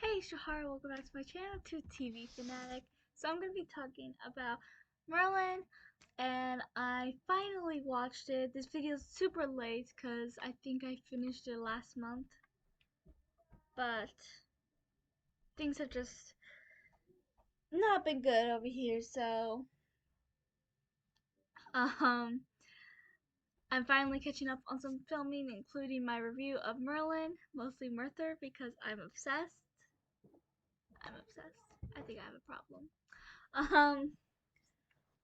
Hey Shahara, welcome back to my channel, to TV Fanatic. So I'm going to be talking about Merlin, and I finally watched it. This video is super late because I think I finished it last month, but things have just not been good over here, so um, I'm finally catching up on some filming, including my review of Merlin, mostly Merthur, because I'm obsessed. I'm obsessed. I think I have a problem. Um,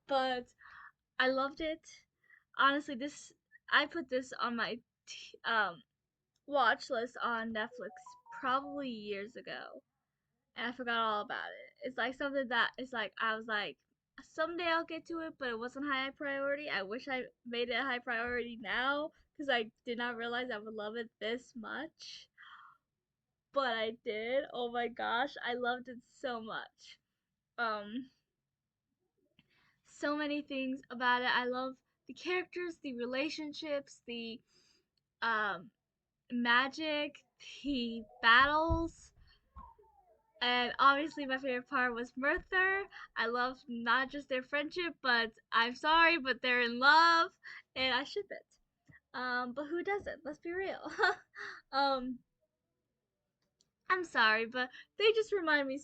but I loved it. Honestly, this I put this on my watch list on Netflix probably years ago, and I forgot all about it. It's like something that it's like I was like someday I'll get to it, but it wasn't high priority. I wish I made it a high priority now because I did not realize I would love it this much, but I did. Oh my gosh, I loved it so much. Um, so many things about it. I love the characters, the relationships, the um magic, the battles, and obviously my favorite part was Merthur. I love not just their friendship, but I'm sorry, but they're in love, and I ship it. But who doesn't? Let's be real. um, I'm sorry, but they just remind me.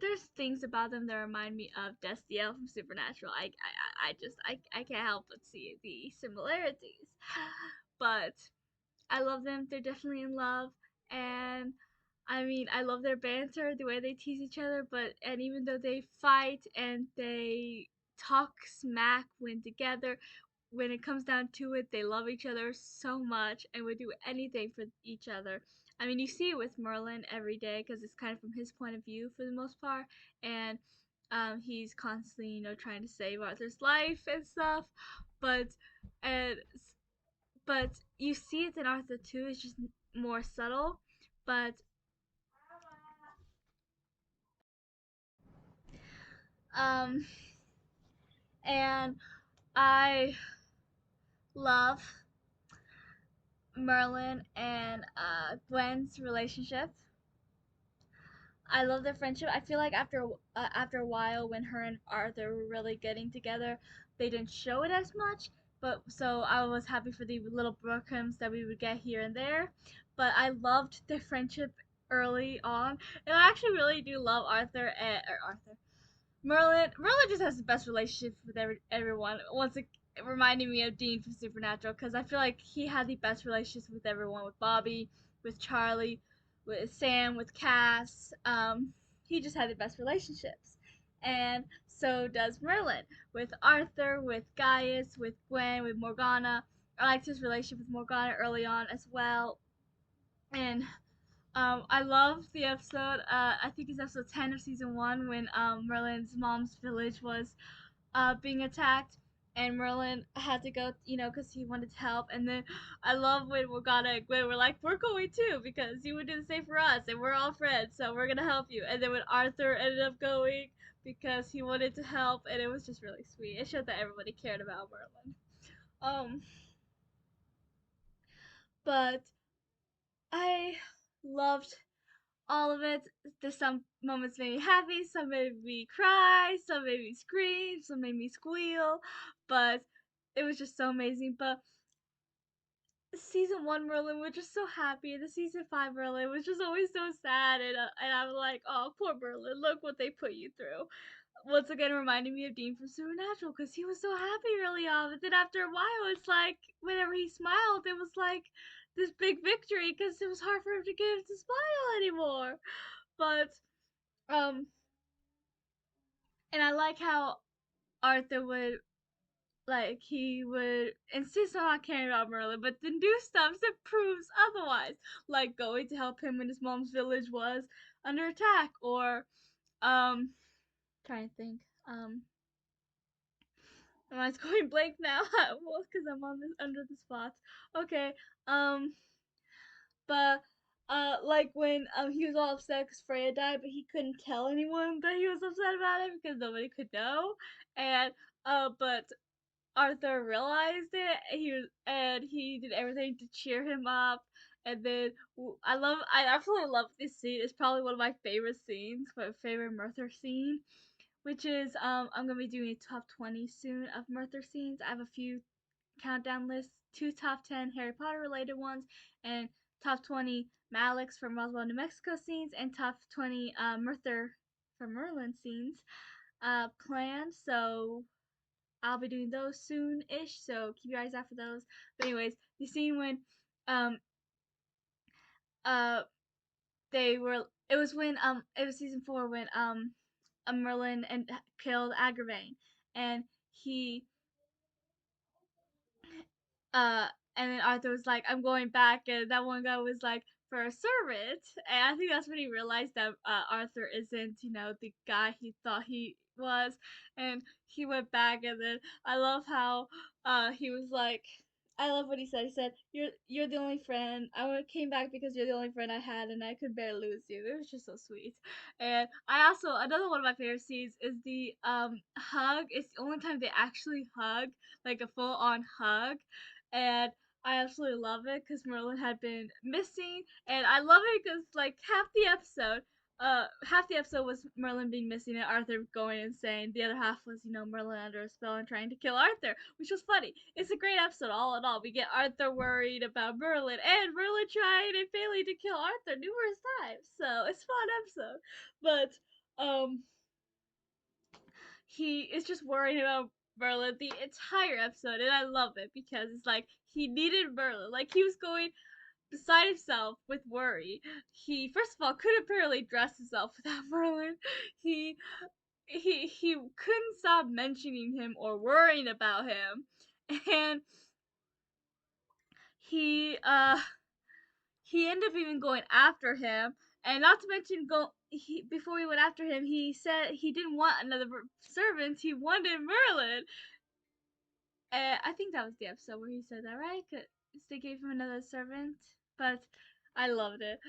There's things about them that remind me of Destiel from Supernatural. I can't help but see the similarities. But I love them. They're definitely in love, and I mean, I love their banter, the way they tease each other. But and even though they fight and they talk smack when together, when it comes down to it, they love each other so much and would do anything for each other. I mean, you see it with Merlin every day because it's kind of from his point of view for the most part, and he's constantly, trying to save Arthur's life and stuff. But and but you see it in Arthur too. It's just more subtle, but um, and I love Merlin and Gwen's relationship. I love their friendship. I feel like after a while, when her and Arthur were really getting together, they didn't show it as much. But so I was happy for the little breadcrumbs that we would get here and there. But I loved their friendship early on, and I actually really do love Arthur and or Arthur. Merlin just has the best relationship with everyone. Once it reminding me of Dean from Supernatural, because I feel like he had the best relationships with everyone, with Bobby, with Charlie, with Sam, with Cass. He just had the best relationships, and so does Merlin with Arthur, with Gaius, with Gwen, with Morgana. I liked his relationship with Morgana early on as well, and I love the episode. I think it's episode 10 of season 1 when Merlin's mom's village was being attacked, and Merlin had to go, because he wanted to help. And then I love when Morgana and Gwen were like, "We're going too because you would do the same for us, and we're all friends, so we're gonna help you." And then when Arthur ended up going because he wanted to help, and it was just really sweet. It showed that everybody cared about Merlin. Um, but I loved all of it. There's some moments made me happy, some made me cry, some made me scream, some made me squeal, but it was just so amazing. But season 1 Merlin was just so happy, and the season 5 Merlin was just always so sad, and I'm like, oh, poor Merlin, look what they put you through. Once again, reminding me of Dean from Supernatural, because he was so happy early on, but then after a while, it's like whenever he smiled, it was like this big victory, because it was hard for him to get him to smile anymore. But um, and I like how Arthur would he would insist on not caring about Merlin, but then do stuff that proves otherwise, like going to help him when his mom's village was under attack, or trying to think, am I going blank now? Well, because I'm on this under the spots. Okay, um, but like when he was all upset because Freya died, but he couldn't tell anyone that he was upset about it because nobody could know, and but Arthur realized it. He did everything to cheer him up, And then I absolutely love this scene. It's probably one of my favorite scenes, my favorite Merthur scene, which is I'm gonna be doing a top 20 soon of Merthur scenes. I have a few countdown lists, two top 10 Harry Potter related ones, and top 20 Malix from Roswell, New Mexico scenes, and top 20 Merthur from Merlin scenes planned. So I'll be doing those soon-ish. So keep your eyes out for those. But anyways, the scene when um uh they were it was season 4 when Merlin and killed Agravain, and he uh and then Arthur was like, I'm going back, and that one guy was like, for a servant. And I think that's when he realized that Arthur isn't, the guy he thought he was. And he went back, and then I love how he was like, I love what he said. He said, "You're the only friend. came back because you're the only friend I had, and I could bear lose you." It was just so sweet. And I also another one of my favorite scenes is the hug. It's the only time they actually hug, like a full on hug, and I absolutely love it because Merlin had been missing, and I love it because like half the episode was Merlin being missing and Arthur going insane. The other half was Merlin under a spell and trying to kill Arthur, which was funny. It's a great episode all in all. We get Arthur worried about Merlin and Merlin trying and failing to kill Arthur numerous times, so it's a fun episode. But he is just worried about Merlin the entire episode, and I love it because it's like he needed Merlin. Like he was going beside himself with worry. He first of all couldn't apparently dress himself without Merlin. He he couldn't stop mentioning him or worrying about him, and he he ended up even going after him. And not to mention, before he went after him, he said he didn't want another servant. He wanted Merlin. I think that was the episode where he said that, right? 'Cause they gave him another servant, but I loved it.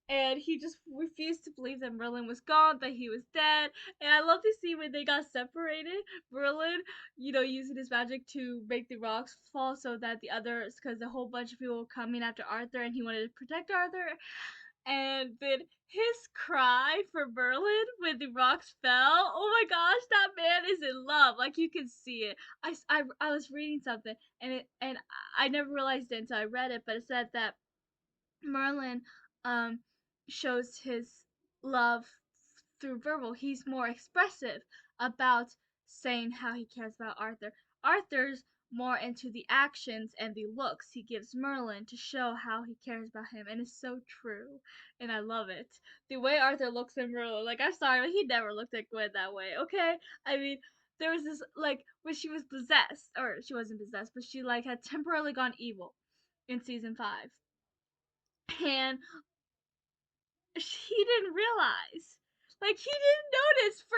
And he just refused to believe that Merlin was gone, that he was dead. And I love to see when they got separated. Merlin, using his magic to make the rocks fall so that the others, because a whole bunch of people were coming after Arthur, and he wanted to protect Arthur. And then his cry for Merlin when the rocks fell. Oh my gosh, that man is in love. Like you can see it. I was reading something, and I never realized it until I read it, but it said that Merlin um shows his love through verbal. He's more expressive about saying how he cares about Arthur. Arthur's more into the actions and the looks he gives Merlin to show how he cares about him, and it's so true, and I love it. The way Arthur looks at Merlin, like I'm sorry, but he never looked at Gwen that way, okay? I mean, there was this like when she was possessed, or she wasn't possessed, but she like had temporarily gone evil in season 5, and he didn't realize. Like he didn't notice for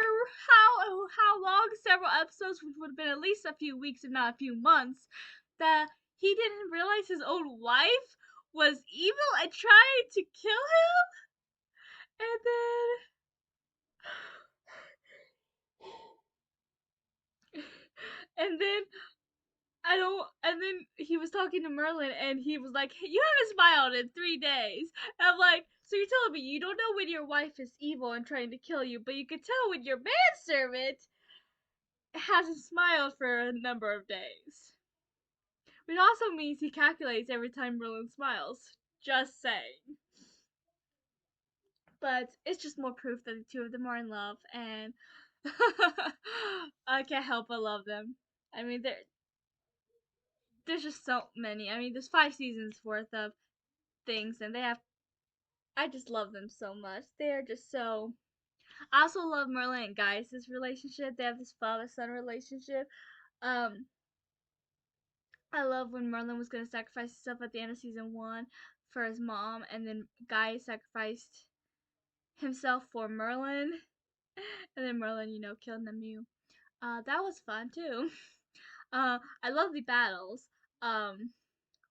how long, several episodes, which would have been at least a few weeks, if not a few months, that he didn't realize his own wife was evil and trying to kill him. And then and then I don't and then he was talking to Merlin, and he was like, hey, you haven't smiled in 3 days. And I'm like, so you're telling me you don't know when your wife is evil and trying to kill you, but you can tell when your manservant hasn't smiled for a number of days. Which also means he calculates every time Merlin smiles. Just saying. But it's just more proof that the two of them are in love, and I can't help but love them. I mean, there's just so many. I mean, there's 5 seasons worth of things, and I just love them so much. They are just so. I also love Merlin and Gaius' relationship. They have this father-son relationship. Um, I love when Merlin was gonna sacrifice himself at the end of season 1 for his mom, and then Gaius sacrificed himself for Merlin, and then Merlin, killed Namu. That was fun too. I love the battles. Um,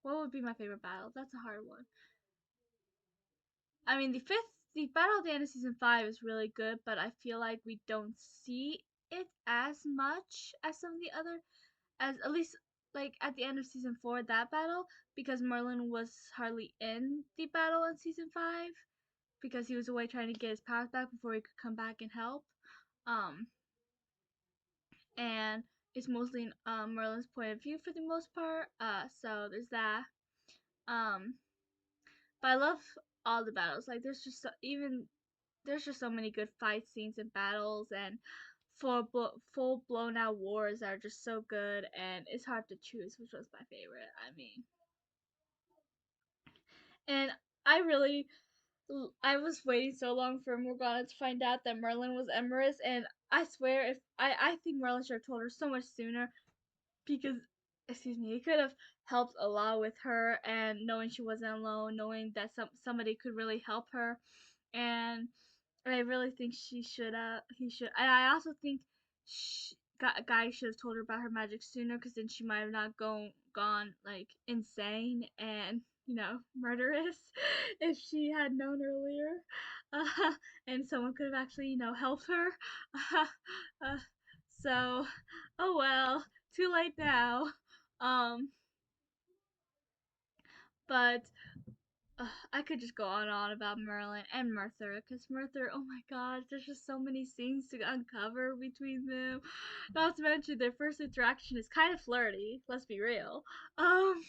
what would be my favorite battle? That's a hard one. I mean, the battle at the end of season 5 is really good, but I feel like we don't see it as much as some of the other, as at least like at the end of season 4, that battle, because Merlin was hardly in the battle in season 5 because he was away trying to get his powers back before he could come back and help. Um, and it's mostly in Merlin's point of view for the most part. So there's that. Um, but I love all the battles. Like there's just so many good fight scenes and battles and full blown out wars that are just so good, and it's hard to choose which was my favorite. I mean, and I really I was waiting so long for Morgana to find out that Merlin was Emerus, and I swear if I think Merlin should have told her so much sooner because excuse me, it could have helped a lot with her and knowing she wasn't alone, knowing that somebody could really help her, and I really think he should, and I also think guy should have told her about her magic sooner, because then she might have not gone like insane and murderous if she had known earlier, and someone could have actually helped her. uh, so, oh well, too late now. Um, but I could just go on and on about Merlin and Merthur, because Merthur, oh my gosh, there's just so many scenes to uncover between them. Not to mention their first interaction is kind of flirty, let's be real. Um,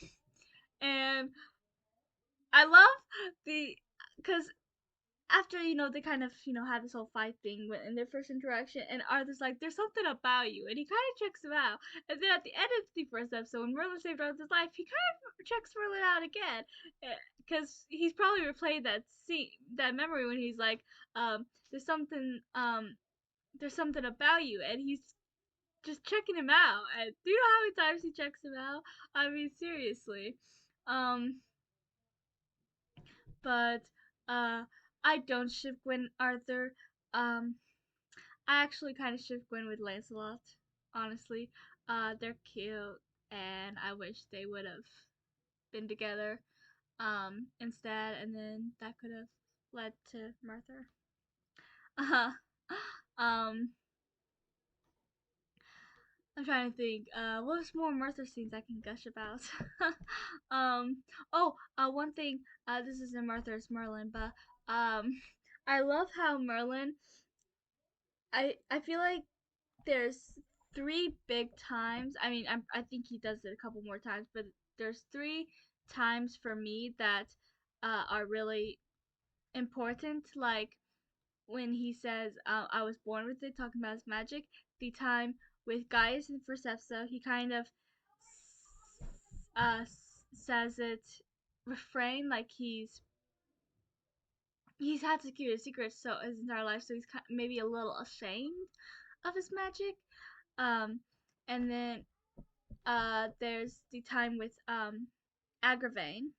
and I love the, because after they kind of had this whole fight thing in their first interaction, and Arthur's like, "There's something about you," and he kind of checks him out. And then at the end of the first episode, when Merlin saved Arthur's life, he kind of checks Merlin out again, because he's probably replayed that scene, that memory when he's like, "There's there's something about you," and he's just checking him out. And do you know how many times he checks him out? I mean, seriously. Um, but uh, I don't ship Gwen Arthur. Um, I actually kind of ship Gwen with Lancelot. Honestly, they're cute, and I wish they would have been together instead, and then that could have led to Merthur. Uh, um, I'm trying to think. What's more Merthur scenes I can gush about? um. One thing. This isn't Merthur, it's Merlin, but I love how Merlin. I feel like there's three big times. I mean, I think he does it a couple more times, but there's three times for me that are really important. Like when he says, "I was born with it," talking about his magic. The time with Gaius in the first episode, he kind of uh, says it refrain, like he's had to keep it a secret so his entire life, so he's maybe a little ashamed of his magic. Um, and then there's the time with Agravain,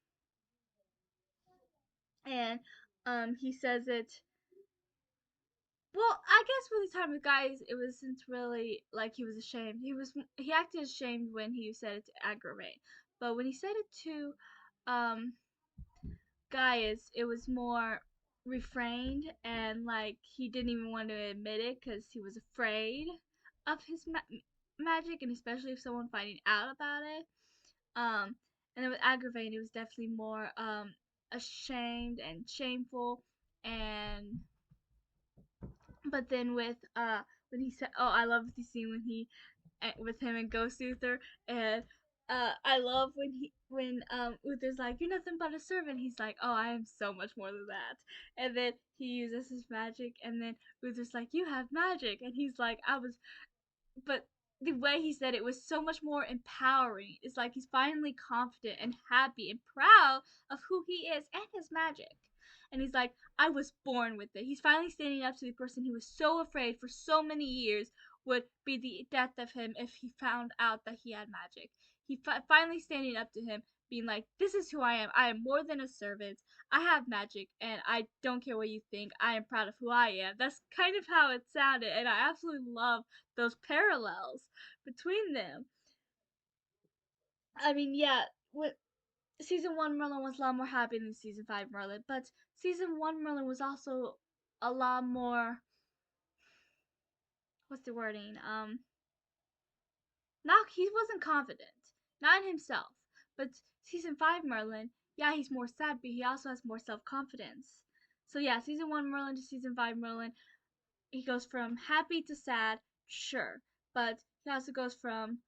and he says it. Well, I guess for the time with guys, it wasn't really like he was ashamed. He acted ashamed when he said it to Agravain, but when he said it to um Gaius, it was more refrained, and like he didn't even want to admit it because he was afraid of his magic, and especially if someone finding out about it. Um, and then with Agravain, it was definitely more ashamed and shameful, and but then with when he said, "Oh, I love the scene when he with him and Ghost Uther," and I love when Uther's like, "You're nothing but a servant." He's like, "Oh, I am so much more than that." And then he uses his magic, and then Uther's like, "You have magic," and he's like, "I was," but the way he said it was so much more empowering. It's like he's finally confident and happy and proud of who he is and his magic. And he's like, "I was born with it." He's finally standing up to the person he was so afraid for so many years would be the death of him if he found out that he had magic. He finally standing up to him, being like, "This is who I am. I am more than a servant. I have magic, and I don't care what you think. I am proud of who I am." That's kind of how it sounded, and I absolutely love those parallels between them. I mean, yeah, with season 1 Merlin was a lot more happy than season 5 Merlin, but season 1 Merlin was also a lot more, what's the wording? Not, he wasn't confident. not in himself. But season 5 Merlin, yeah, he's more sad, but he also has more self confidence. So yeah, season 1 Merlin to season 5 Merlin, he goes from happy to sad, sure, but he also goes from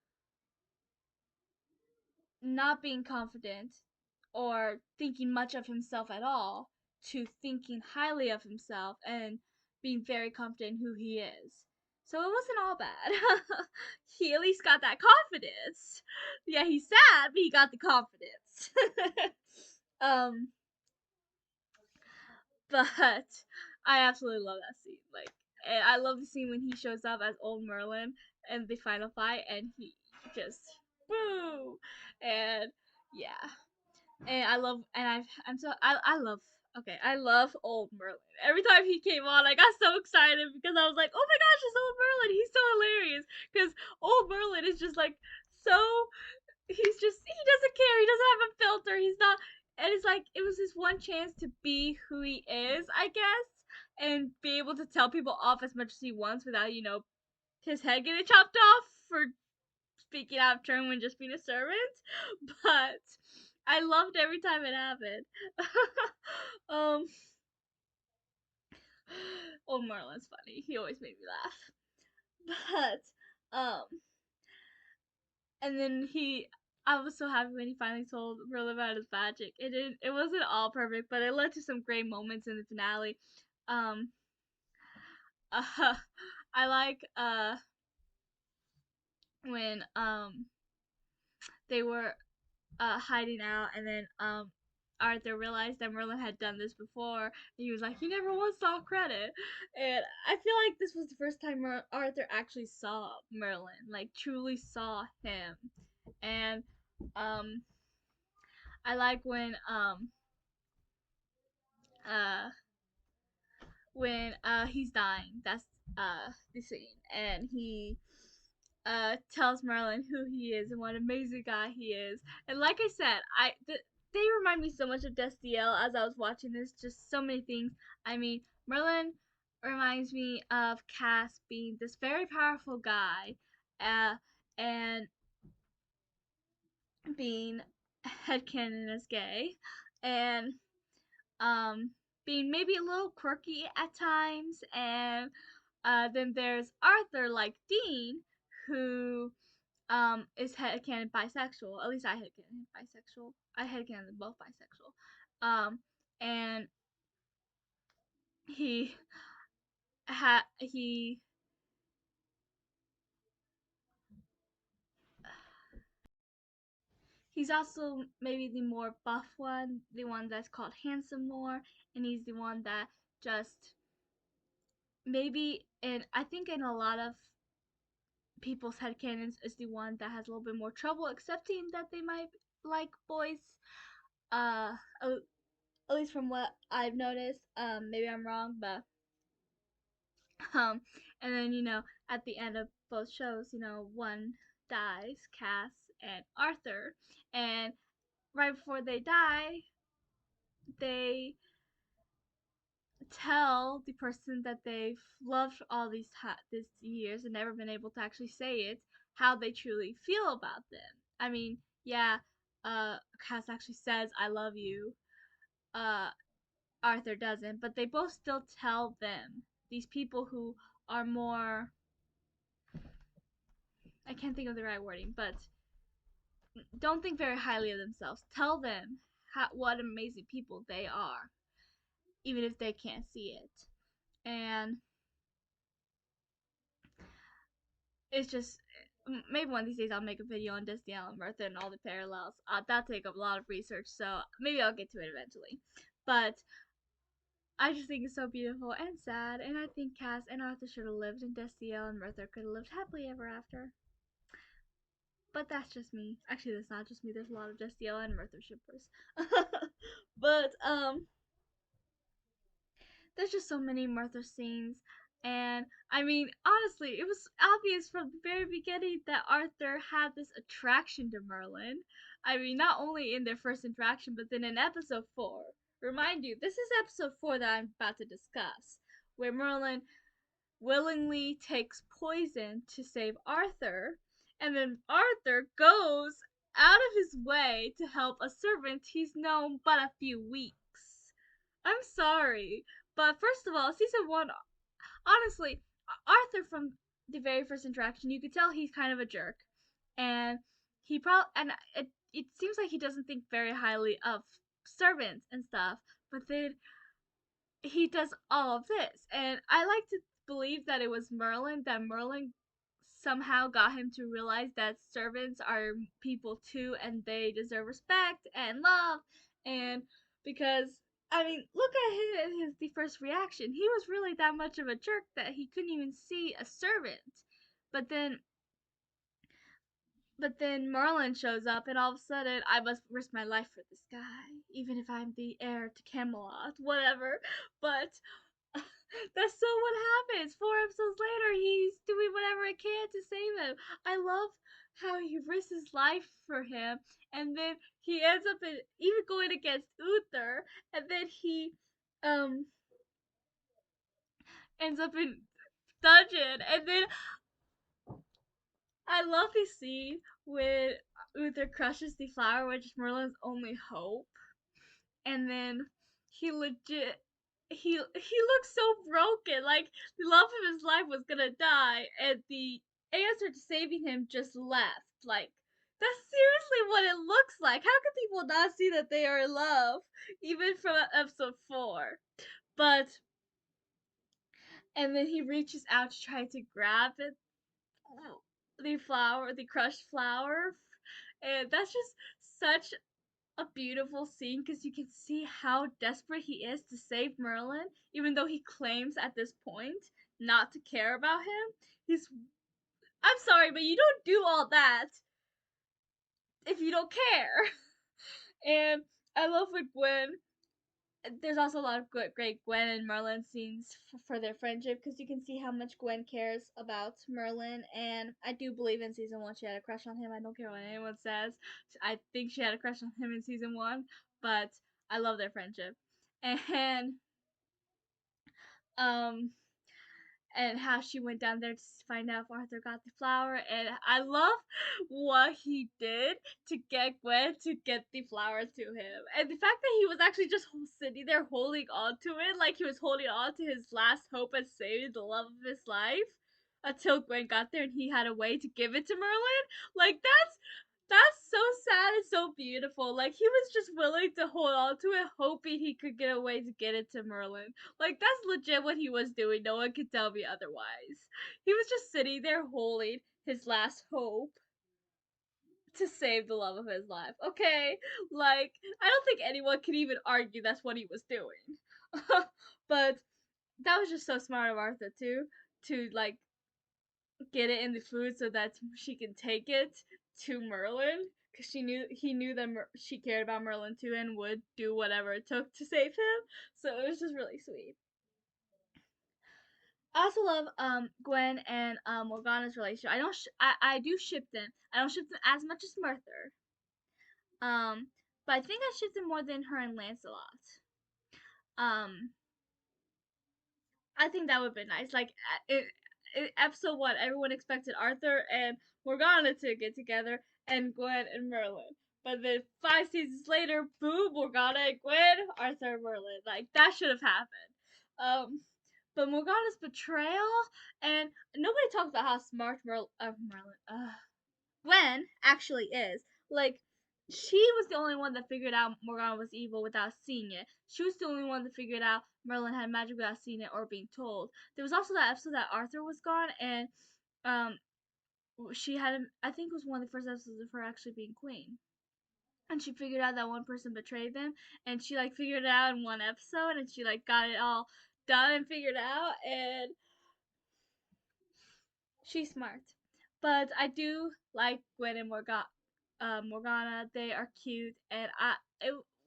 not being confident or thinking much of himself at all to thinking highly of himself and being very confident in who he is. So it wasn't all bad. He at least got that confidence. Yeah, he's sad, but he got the confidence. um, but I absolutely love that scene. Like, and I love the scene when he shows up as old Merlin in the final fight, and he just woo, and yeah, and I love, and I'm so I love. Okay, I love old Merlin. Every time he came on, I got so excited because I was like, "Oh my gosh, it's old Merlin! He's so hilarious!" Because old Merlin is just like so he doesn't care. He doesn't have a filter. He's not, and it's like it was his one chance to be who he is, I guess, and be able to tell people off as much as he wants without his head getting chopped off for speaking out of turn when just being a servant. But I loved every time it happened. um, old Merlin's funny. He always made me laugh. But and then I was so happy when he finally told Merlin about his magic. It wasn't all perfect, but it led to some great moments in the finale. Um, uh, I like when they were hiding out, and then Arthur realized that Merlin had done this before, and he was like, "He never once saw credit," and I feel like this was the first time Arthur actually saw Merlin, like truly saw him, and um, I like uh when he's dying. That's the scene, and he tells Merlin who he is and what an amazing guy he is. And like I said, they remind me so much of Destiel as I was watching this. Just so many things. I mean, Merlin reminds me of Cass being this very powerful guy, and being headcanon as gay, and um, being maybe a little quirky at times, and then there's Arthur, like Dean, who is headcanon bisexual. At least I headcanon bisexual. I headcanon them both bisexual. And he he he's also maybe the more buff one, the one that's called handsome more, and he's the one that just maybe, and I think in a lot of people's headcanons is the one that has a little bit more trouble accepting that they might like boys. Uh, at least from what I've noticed. Maybe I'm wrong, but um, and then at the end of both shows, one dies, Cass and Arthur, and right before they die, they tell the person that they've loved all these years and never been able to actually say it how they truly feel about them. I mean, yeah, Cass actually says I love you. Uh, Arthur doesn't, but they both still tell them, these people who are more, I can't think of the right wording, but don't think very highly of themselves. Tell them what amazing people they are, even if they can't see it. And it's just, maybe one of these days I'll make a video on Disney and Merthur and all the parallels. That'll take up a lot of research, so maybe I'll get to it eventually. But I just think it's so beautiful and sad, and I think Cass and Arthur should have lived, and Destiel and Merthur could have lived happily ever after. But that's just me. Actually, that's not just me. There's a lot of Destiel and Merthur shippers. But there's just so many Merthur scenes, and I mean, honestly, it was obvious from the very beginning that Arthur had this attraction to Merlin. I mean, not only in their first interaction, but then in episode 4. Remind you, this is episode 4 that I'm about to discuss, where Merlin willingly takes poison to save Arthur, and then Arthur goes out of his way to help a servant he's known but a few weeks. I'm sorry, but first of all, season one, honestly, Arthur from the very first interaction, you could tell he's kind of a jerk, and he probably and it seems like he doesn't think very highly of servants and stuff. But then he does all of this, and I like to believe that it was Merlin, that Merlin somehow got him to realize that servants are people too, and they deserve respect and love. And because I mean, look at his the first reaction. He was really that much of a jerk that he couldn't even see a servant. But then Merlin shows up, and all of a sudden, I must risk my life for this guy, even if I'm the heir to Camelot, whatever. But that's so what happens. 4 episodes later, he's doing whatever he can to save him. I love how he risks his life for him, and then he ends up in even going against Uther, and then he um ends up in dungeon, and then I love the scene when Uther crushes the flower, which is Merlin's only hope, and then he legit he looks so broken, like the love of his life was gonna die, and the answer to saving him just left. Like that's seriously what it looks like. How can people not see that they are in love, even from episode 4? But and then he reaches out to try to grab it, the flower, the crushed flower, and that's just such a beautiful scene because you can see how desperate he is to save Merlin, even though he claims at this point not to care about him. He's I'm sorry, but you don't do all that if you don't care. And I love with Gwen. There's also a lot of great Gwen and Merlin scenes for their friendship because you can see how much Gwen cares about Merlin. And I do believe in season 1 she had a crush on him. I don't care what anyone says. I think she had a crush on him in season 1, but I love their friendship. And um and how she went down there to find out if Arthur got the flower. And I love what he did to get Gwen to get the flower to him. And the fact that he was actually just sitting there holding on to it, like he was holding on to his last hope and saving the love of his life until Gwen got there and he had a way to give it to Merlin. Like that's so sad and so beautiful. Like he was just willing to hold on to it, hoping he could get a way to get it to Merlin. Like that's legit what he was doing. No one could tell me otherwise. He was just sitting there holding his last hope to save the love of his life. Okay, like I don't think anyone could even argue that's what he was doing. But that was just so smart of Arthur too, to like get it in the food so that she can take it to Merlin because he knew that she cared about Merlin too and would do whatever it took to save him. So it was just really sweet. I also love Gwen and Morgana's relationship. I do ship them. I don't ship them as much as Merthur. Um, but I think I ship them more than her and Lancelot. Um, I think that would be nice. Like in episode 1, everyone expected Arthur and Morgana to get together, and Gwen and Merlin. But then 5 seasons later, boom, Morgana and Gwen, Arthur and Merlin. Like that should have happened. But Morgana's betrayal, and nobody talks about how smart Gwen actually is. Like, she was the only one that figured out Morgana was evil without seeing it. She was the only one that figured out Merlin had magic without seeing it or being told. There was also that episode that Arthur was gone, and um, she had, I think it was one of the first episodes of her actually being queen. And she figured out that one person betrayed them, and she like figured it out in one episode, and she like got it all done and figured out, and she's smart. But I do like Gwen and Morgana. They are cute, and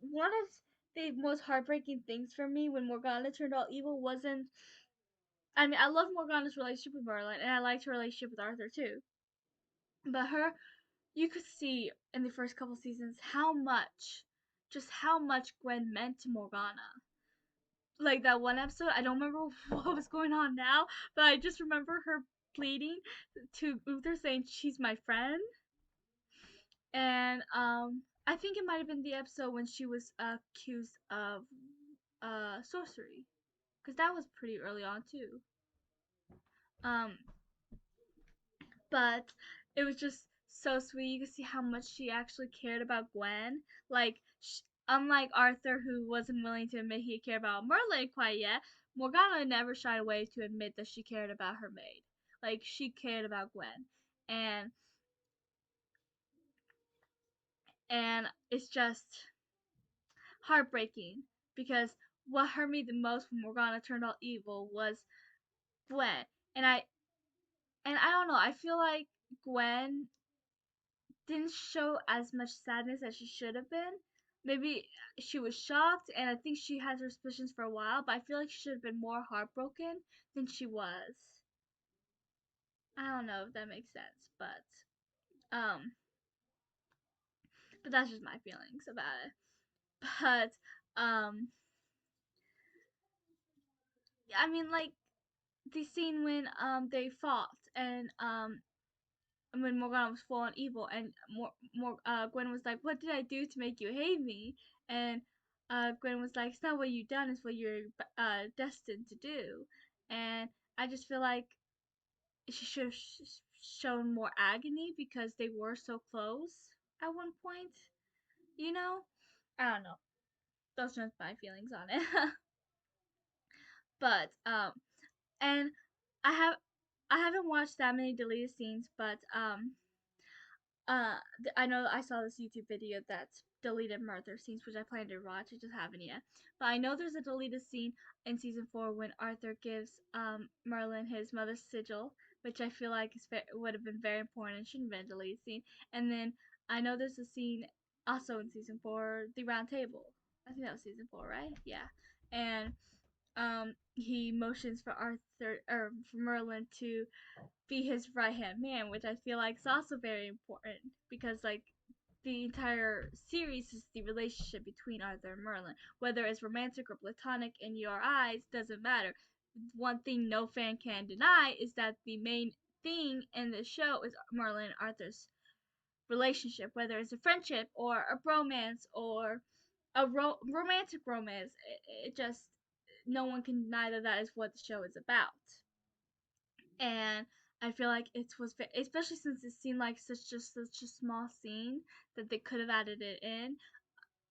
one of the most heartbreaking things for me when Morgana turned all evil wasn't. I mean, I love Morgana's relationship with Merlin, and I liked her relationship with Arthur too. But you could see in the first couple seasons just how much Gwen meant to Morgana. Like that one episode, I don't remember what was going on now, but I just remember her pleading to Uther saying she's my friend. And I think it might have been the episode when she was accused of sorcery, because that was pretty early on too. Um, but it was just so sweet. You could see how much she actually cared about Gwen. Like, unlike Arthur, who wasn't willing to admit he cared about Merlin quite yet, Morgana never shied away to admit that she cared about her maid. Like, she cared about Gwen, and it's just heartbreaking because what hurt me the most when Morgana turned all evil was Gwen, and I don't know. I feel like Gwen didn't show as much sadness as she should have been. Maybe she was shocked, and I think she had her suspicions for a while, but I feel like she should have been more heartbroken than she was. I don't know if that makes sense, um, but that's just my feelings about it. But I mean, like the scene when they fought and when Morgana was full on evil, and Gwen was like, "What did I do to make you hate me?" And Gwen was like, "It's not what you've done; it's what you're destined to do." And I just feel like she should have shown more agony because they were so close at one point. You know, I don't know. Those are just my feelings on it. But and I have I haven't watched that many deleted scenes, but I know I saw this YouTube video that's deleted Merthur scenes, which I plan to watch. I just haven't yet. But I know there's a deleted scene in season 4 when Arthur gives Merlin his mother's sigil, which I feel like would have been very important and shouldn't have been a deleted scene. And then I know there's a scene also in season 4, the round table. I think that was season 4, right? Yeah. And he motions for Arthur or for Merlin to be his right hand man, which I feel like is also very important because like the entire series is the relationship between Arthur and Merlin. Whether it's romantic or platonic in your eyes doesn't matter. One thing no fan can deny is that the main thing in the show is Merlin and Arthur's relationship, whether it's a friendship or a bromance or a romantic romance. It just no one can deny that that is what the show is about. And I feel like it was especially since it seemed like such a small scene that they could have added it in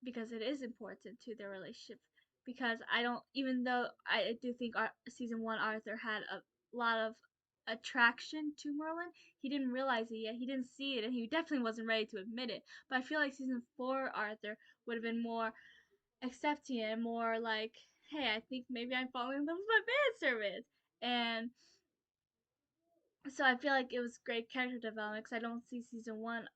because it is important to their relationship. Because I don't, even though I do think season 1 Arthur had a lot of attraction to Merlin, he didn't realize it yet. He didn't see it, and he definitely wasn't ready to admit it. But I feel like season 4 Arthur would have been more accepting and more like, hey, I think maybe I'm falling in love with my manservant. And so I feel like it was great character development because I don't see season 1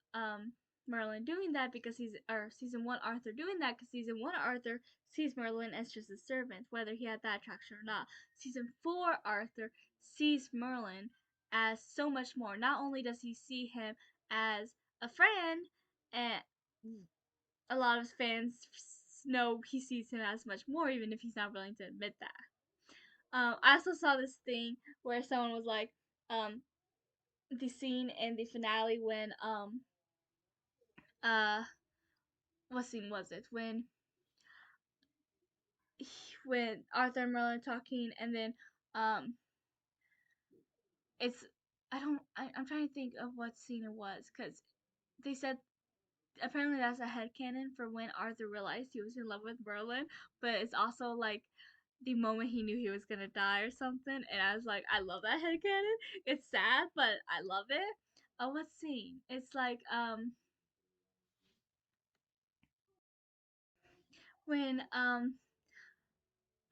Merlin doing that because season 1 Arthur doing that because season 1 Arthur sees Merlin as just a servant whether he had that attraction or not. Season 4 Arthur sees Merlin as so much more. Not only does he see him as a friend, and a lot of fans know he sees him as much more even if he's not willing to admit that. I also saw this thing where someone was like, the scene in the finale when uh what scene was it when Arthur and Merlin are talking, and then um it's I'm trying to think of what scene it was because they said apparently that's a headcanon for when Arthur realized he was in love with Merlin, but it's also like the moment he knew he was gonna die or something, and I was like, I love that headcanon. It's sad, but I love it. What scene? It's like when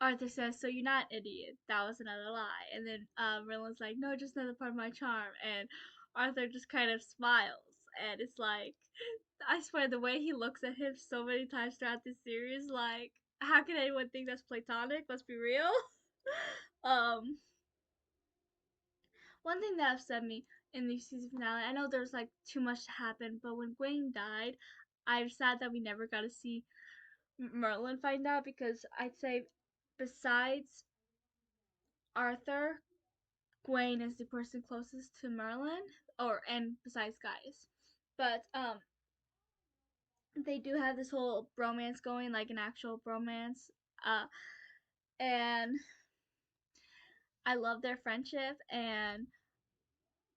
Arthur says, "So you're not an idiot. That was another lie." And then Merlin's like, "No, just another part of my charm." And Arthur just kind of smiles, and it's like, I swear, the way he looks at him so many times throughout this series, like, how can anyone think that's platonic? Let's be real. um, One thing that upset me in the season finale, I know there's like too much to happen, but when Gwen died, I'm sad that we never got to see Merlin find out because I'd say besides Arthur, Gwen is the person closest to Merlin, or and besides guys. But they do have this whole bromance going, like an actual bromance. Uh, and I love their friendship, and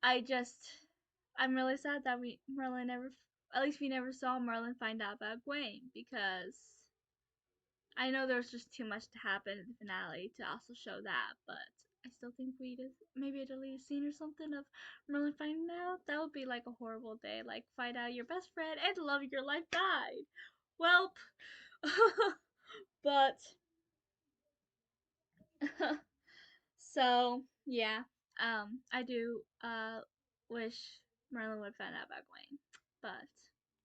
I just, I'm really sad that Merlin never, at least we never saw Merlin find out about Gwen, because I know there was just too much to happen in the finale to also show that, but I still think we did maybe a deleted scene or something of Merlin finding out. That would be like a horrible day. Like, find out your best friend and the love of your life died. Welp. But so yeah, I do wish Merlin would find out about Gwen, but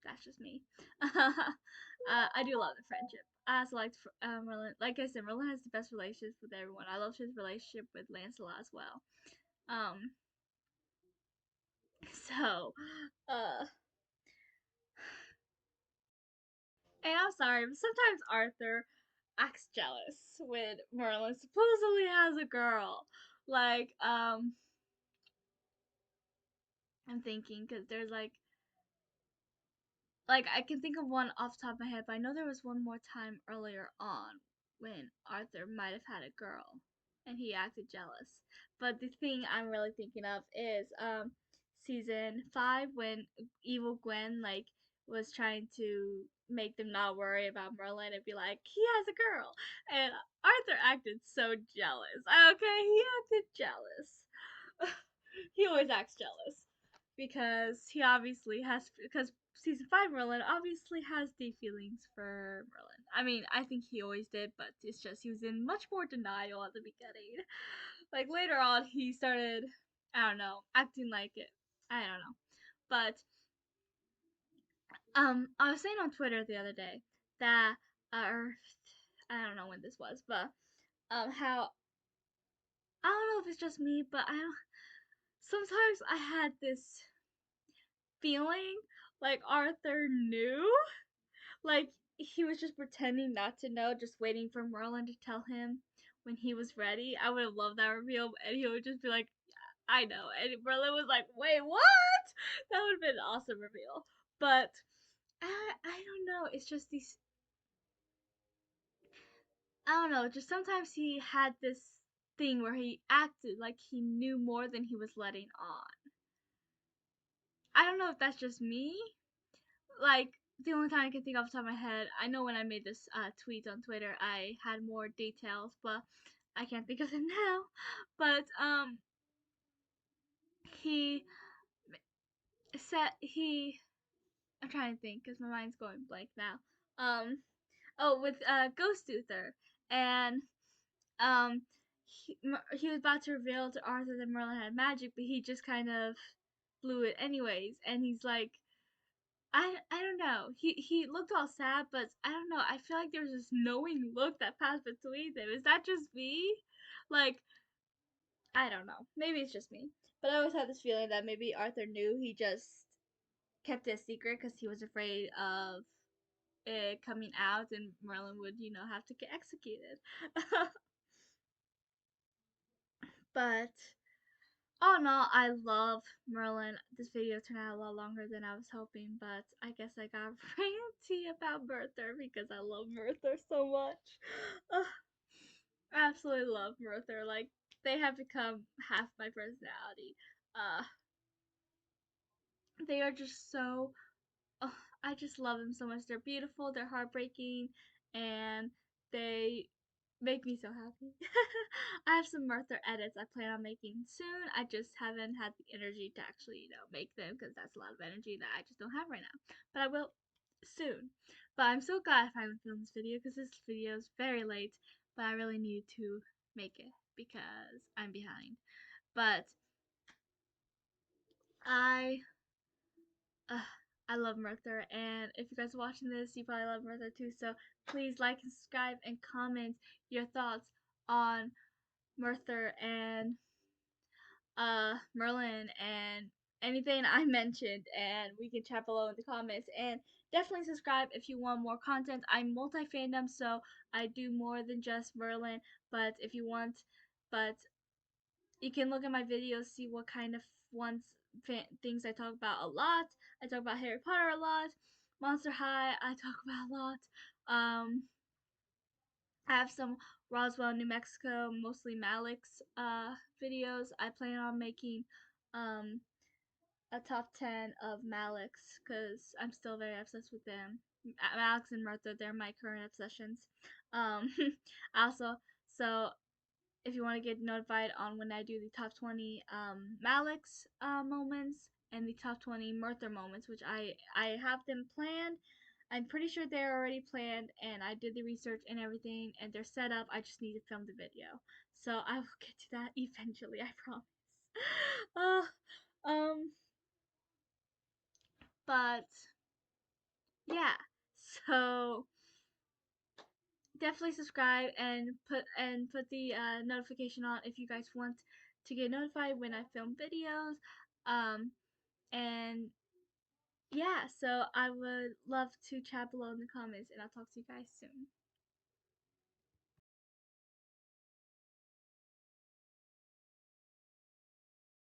that's just me. I do love the friendship. I also liked Merlin. Like I said, Merlin has the best relationships with everyone. I love his relationship with Lancelot as well. Um, so, uh, and I'm sorry, but sometimes Arthur acts jealous when Merlin supposedly has a girl. Like, I'm thinking because there's like I can think of one off the top of my head, but I know there was one more time earlier on when Arthur might have had a girl and he acted jealous. But the thing I'm really thinking of is season 5 when evil Gwen like was trying to make them not worry about Merlin and be like, he has a girl. And Arthur acted so jealous. Okay, he acted jealous. He always acts jealous because he obviously has, because season 5 Merlin obviously has deep feelings for Merlin. I mean, I think he always did, but it's just he was in much more denial at the beginning. Like later on he started, I don't know, acting like it. I don't know. But I was saying on Twitter the other day that or I don't know when this was, but how I don't know if it's just me, but I don't, sometimes I had this feeling like Arthur knew. Like he was just pretending not to know, just waiting for Merlin to tell him when he was ready. I would have loved that reveal, and he would just be like, I know. And Merlin was like, wait, what? That would have been an awesome reveal. But I don't know. It's just these, I don't know. Just sometimes he had this thing where he acted like he knew more than he was letting on. I don't know if that's just me, like the only time I can think off the top of my head, I know when I made this tweet on Twitter, I had more details, but I can't think of them now. But he said he. I'm trying to think because my mind's going blank now. Oh, with Ghost Uther, and um, he was about to reveal to Arthur that Merlin had magic, but he just kind of blew it anyways, and he's like, I don't know. He looked all sad, but I don't know. I feel like there was this knowing look that passed between them. Is that just me? Like, I don't know. Maybe it's just me. But I always had this feeling that maybe Arthur knew, he just kept it a secret because he was afraid of it coming out and Merlin would, have to get executed. But all in all, I love Merlin. This video turned out a lot longer than I was hoping, but I guess I got ranty about Merthur because I love Merthur so much. Ugh, I absolutely love Merthur. Like, they have become half my personality. Uh, they are just so, oh, I just love them so much. They're beautiful, they're heartbreaking, and they make me so happy. I have some Merthur edits I plan on making soon. I just haven't had the energy to actually, make them because that's a lot of energy that I just don't have right now. But I will soon. But I'm so glad I finally filmed this video because this video is very late, but I really needed to make it because I'm behind. But I uh, I love Merthur, and if you guys are watching this, you probably love Merthur too. So please like and subscribe and comment your thoughts on Merthur and Merlin and anything I mentioned, and we can chat below in the comments. And definitely subscribe if you want more content. I'm multi fandom, so I do more than just Merlin. But if you want, but you can look at my videos, see what kind of ones things I talk about a lot. I talk about Harry Potter a lot, Monster High, I talk about a lot. Um, I have some Roswell, New Mexico, mostly Malik's videos. I plan on making um, a top 10 of Malik's because I'm still very obsessed with them. Malik's and Merthur, they're my current obsessions. Um, also, so if you want to get notified on when I do the top 20 Malik's moments and the top 20 Merthur moments, which I have them planned. I'm pretty sure they're already planned, and I did the research and everything, and they're set up. I just need to film the video, so I will get to that eventually. I promise. Um, but yeah, so definitely subscribe and put the notification on if you guys want to get notified when I film videos. And yeah, so I would love to chat below in the comments, and I'll talk to you guys soon.